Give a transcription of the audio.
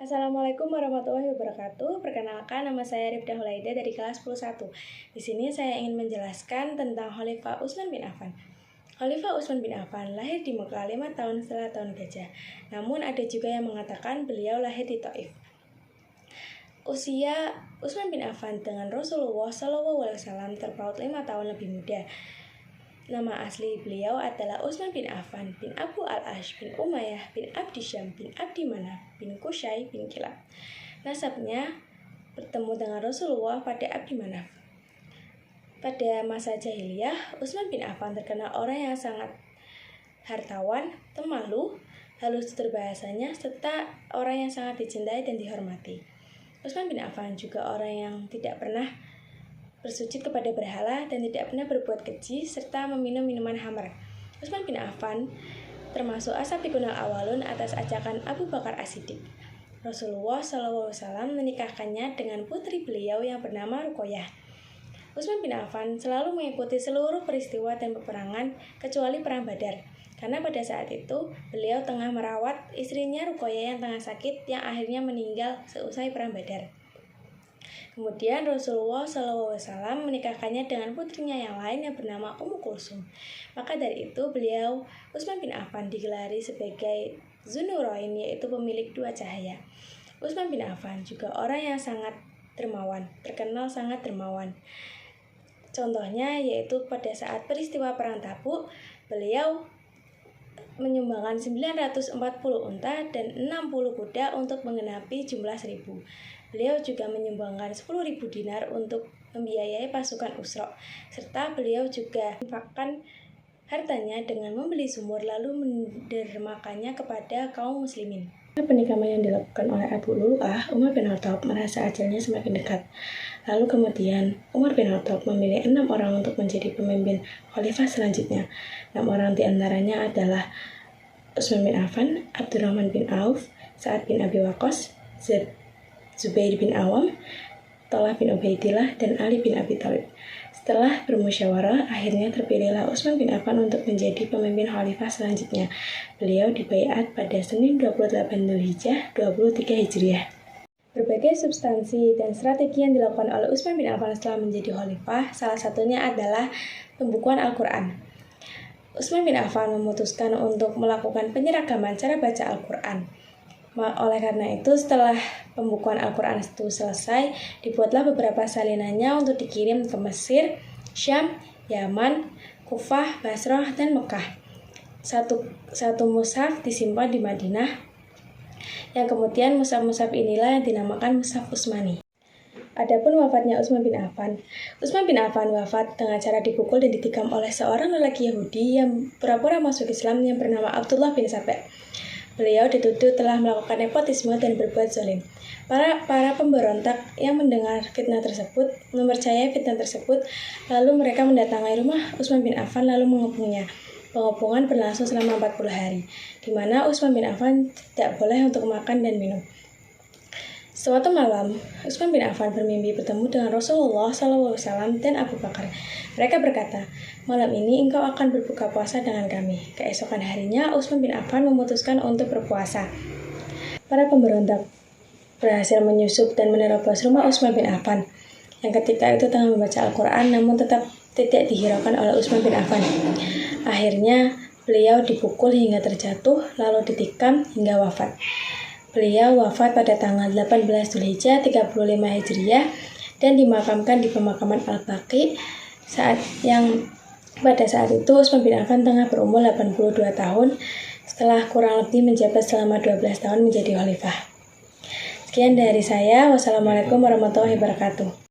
Assalamualaikum warahmatullahi wabarakatuh. Perkenalkan, nama saya Rifda Hulaida dari kelas 11. Di sini saya ingin menjelaskan tentang Khalifah Utsman bin Affan. Khalifah Utsman bin Affan lahir di Mekah 5 tahun setelah tahun gajah. Namun ada juga yang mengatakan beliau lahir di Taif. Usia Utsman bin Affan dengan Rasulullah SAW terpaut 5 tahun lebih muda. Nama asli beliau adalah Utsman bin Affan bin Abu al-Ash bin Umayyah bin Abdi Syam bin Abdi Manaf bin Qusay bin Kilab. Nasabnya bertemu dengan Rasulullah pada Abdi Manaf. Pada masa jahiliyah, Utsman bin Affan terkenal orang yang sangat hartawan, pemalu, halus tutur bahasanya, serta orang yang sangat dicintai dan dihormati. Utsman bin Affan juga orang yang tidak pernah bersujud kepada berhala dan tidak pernah berbuat keji serta meminum minuman khamar. Utsman bin Affan termasuk as-sabiqun al-awwalun atas ajakan Abu Bakar As-Siddiq. Rasulullah SAW menikahkannya dengan putri beliau yang bernama Ruqayyah. Utsman bin Affan selalu mengikuti seluruh peristiwa dan peperangan kecuali perang Badar, karena pada saat itu beliau tengah merawat istrinya Ruqayyah yang tengah sakit yang akhirnya meninggal seusai perang Badar. Kemudian Rasulullah SAW menikahkannya dengan putrinya yang lain yang bernama Ummu Kulsum. Maka dari itu beliau Utsman bin Affan digelari sebagai Dzunurain, yaitu pemilik dua cahaya. Utsman bin Affan juga orang yang sangat dermawan, terkenal sangat dermawan. Contohnya yaitu pada saat peristiwa perang Tabuk, beliau menyumbangkan 940 unta dan 60 kuda untuk menggenapi jumlah 1000. Beliau juga menyumbangkan 10.000 dinar untuk membiayai pasukan Usra, serta beliau juga menginfakkan hartanya dengan membeli sumur lalu mendermakannya kepada kaum muslimin. Penikaman yang dilakukan oleh Abu Lu'lu'ah, Umar bin Khattab merasa ajalnya semakin dekat. Lalu kemudian Umar bin Khattab memilih 6 orang untuk menjadi pemimpin khalifah selanjutnya. 6 orang diantaranya adalah Utsman bin Affan, Abdurrahman bin Auf, Sa'ad bin Abi Waqqas, Zubair bin Awam, Talha bin Ubaidillah, dan Ali bin Abi Thalib. Setelah bermusyawarah, akhirnya terpilihlah Utsman bin Affan untuk menjadi pemimpin khalifah selanjutnya. Beliau dibaiat pada Senin 28 Dzulhijjah 23 Hijriah. Berbagai substansi dan strategi yang dilakukan oleh Utsman bin Affan setelah menjadi khalifah, salah satunya adalah pembukuan Al-Quran. Utsman bin Affan memutuskan untuk melakukan penyeragaman cara baca Al-Quran. Oleh karena itu, setelah pembukuan Al-Quran itu selesai, dibuatlah beberapa salinannya untuk dikirim ke Mesir, Syam, Yaman, Kufah, Basrah, dan Mekah. Satu mushaf disimpan di Madinah, yang kemudian mushaf-mushaf inilah yang dinamakan Mushaf Utsmani. Adapun wafatnya Utsman bin Affan. Utsman bin Affan wafat dengan cara dipukul dan ditikam oleh seorang lelaki Yahudi yang pura-pura masuk Islam yang bernama Abdullah bin Sabai. Beliau dituduh telah melakukan nepotisme dan berbuat zalim. Para pemberontak yang mendengar fitnah tersebut, mempercayai fitnah tersebut, lalu mereka mendatangi rumah Utsman bin Affan lalu mengepungnya. Pengepungan berlangsung selama 40 hari, di mana Utsman bin Affan tidak boleh untuk makan dan minum. Suatu malam, Utsman bin Affan bermimpi bertemu dengan Rasulullah SAW dan Abu Bakar. Mereka berkata, "Malam ini engkau akan berbuka puasa dengan kami." Keesokan harinya, Utsman bin Affan memutuskan untuk berpuasa. Para pemberontak berhasil menyusup dan menerobos rumah Utsman bin Affan, yang ketika itu tengah membaca Al-Quran, namun tetap tidak dihiraukan oleh Utsman bin Affan. Akhirnya, beliau dipukul hingga terjatuh, lalu ditikam hingga wafat. Beliau wafat pada tanggal 18 Dzulhijjah 35 Hijriah dan dimakamkan di pemakaman Al-Baqi pada saat itu Utsman bin Affan tengah berumur 82 tahun setelah kurang lebih menjabat selama 12 tahun menjadi khalifah. Sekian dari saya. Wassalamualaikum warahmatullahi wabarakatuh.